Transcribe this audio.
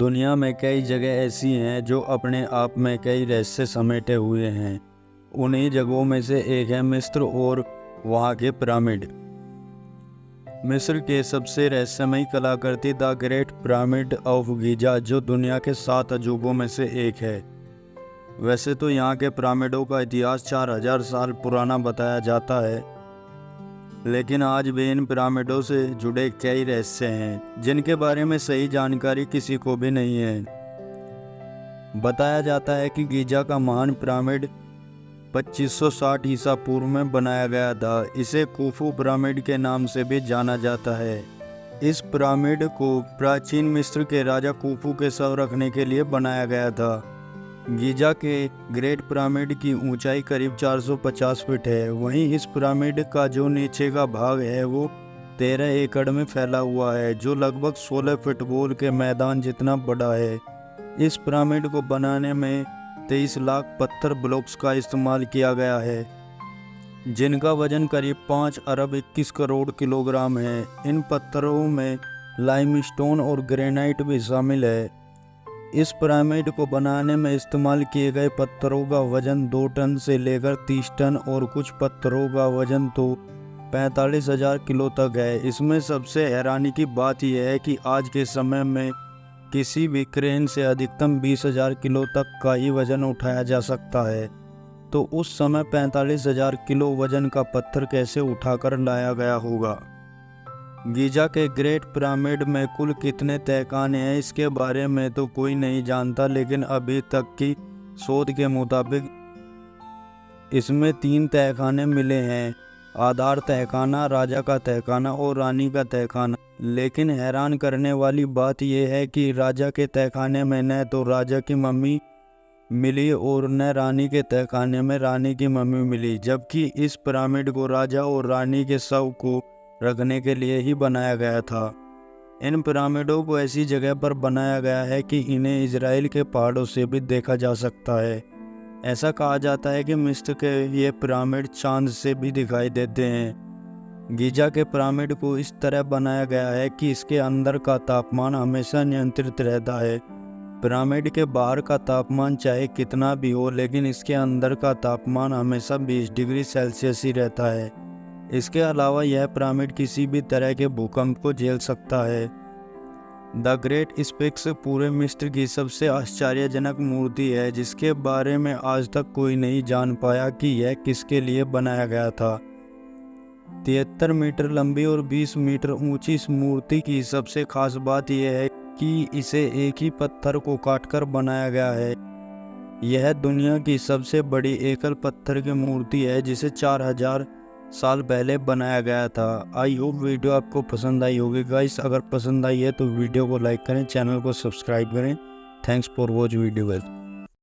दुनिया में कई जगह ऐसी हैं जो अपने आप में कई रहस्य समेटे हुए हैं। उन्हीं जगहों में से एक है मिस्र और वहाँ के पिरामिड। मिस्र के सबसे रहस्यमयी कलाकृति the great pyramid of Giza, जो दुनिया के 7 अजूबों में से एक है। वैसे तो यहाँ के पिरामिडों का इतिहास 4000 साल पुराना बताया जाता है, लेकिन आज भी इन पिरामिडों से जुड़े कई रहस्य हैं जिनके बारे में सही जानकारी किसी को भी नहीं है। बताया जाता है कि गीजा का महान पिरामिड 2560 ईसा पूर्व में बनाया गया था। इसे खुफू पिरामिड के नाम से भी जाना जाता है। इस पिरामिड को प्राचीन मिस्र के राजा खुफू के शव रखने के लिए बनाया गया था। गीजा के ग्रेट पिरामिड की ऊंचाई करीब 450 फीट है। वहीं इस पिरामिड का जो नीचे का भाग है वो 13 एकड़ में फैला हुआ है, जो लगभग 16 फुटबॉल के मैदान जितना बड़ा है। इस पिरामिड को बनाने में 23 लाख पत्थर ब्लॉक्स का इस्तेमाल किया गया है, जिनका वजन करीब 5 अरब 21 करोड़ किलोग्राम है। इन पत्थरों में लाइमस्टोन और ग्रेनाइट भी शामिल है। इस पिरामिड को बनाने में इस्तेमाल किए गए पत्थरों का वजन 2 टन से लेकर 30 टन और कुछ पत्थरों का वजन तो 45,000 किलो तक है। इसमें सबसे हैरानी की बात यह है कि आज के समय में किसी भी क्रेन से अधिकतम 20,000 किलो तक का ही वजन उठाया जा सकता है, तो उस समय 45,000 किलो वजन का पत्थर कैसे उठाकर लाया गया होगा। गीजा के ग्रेट पिरामिड में कुल कितने तहखाने हैं इसके बारे में तो कोई नहीं जानता, लेकिन अभी तक की शोध के मुताबिक इसमें 3 तहखाने मिले हैं: आधार तहखाना, राजा का तहखाना और रानी का तहखाना। लेकिन हैरान करने वाली बात यह है कि राजा के तहखाने में न तो राजा की मम्मी मिली और न रानी के तहखाने में रानी की मम्मी मिली, जबकि इस पिरामिड को राजा और रानी के शव को रखने के लिए ही बनाया गया था। इन पिरामिडों को ऐसी जगह पर बनाया गया है कि इन्हें इजराइल के पहाड़ों से भी देखा जा सकता है। ऐसा कहा जाता है कि मिस्र के ये पिरामिड चांद से भी दिखाई देते हैं। गीजा के पिरामिड को इस तरह बनाया गया है कि इसके अंदर का तापमान हमेशा नियंत्रित रहता है। पिरामिड के बाहर का तापमान चाहे कितना भी हो, लेकिन इसके अंदर का तापमान हमेशा 20 डिग्री सेल्सियस ही रहता है। इसके अलावा यह पिरामिड किसी भी तरह के भूकंप को झेल सकता है। द ग्रेट स्फिंक्स पूरे मिस्र की सबसे आश्चर्यजनक मूर्ति है, जिसके बारे में आज तक कोई नहीं जान पाया कि यह किसके लिए बनाया गया था। 73 मीटर लंबी और 20 मीटर ऊंची इस मूर्ति की सबसे खास बात यह है कि इसे एक ही पत्थर को काटकर बनाया गया है। यह दुनिया की सबसे बड़ी एकल पत्थर की मूर्ति है, जिसे 4000 साल पहले बनाया गया था। आई होप वीडियो आपको पसंद आई होगी गाइस। अगर पसंद आई है तो वीडियो को लाइक करें, चैनल को सब्सक्राइब करें। Thanks for watch video guys.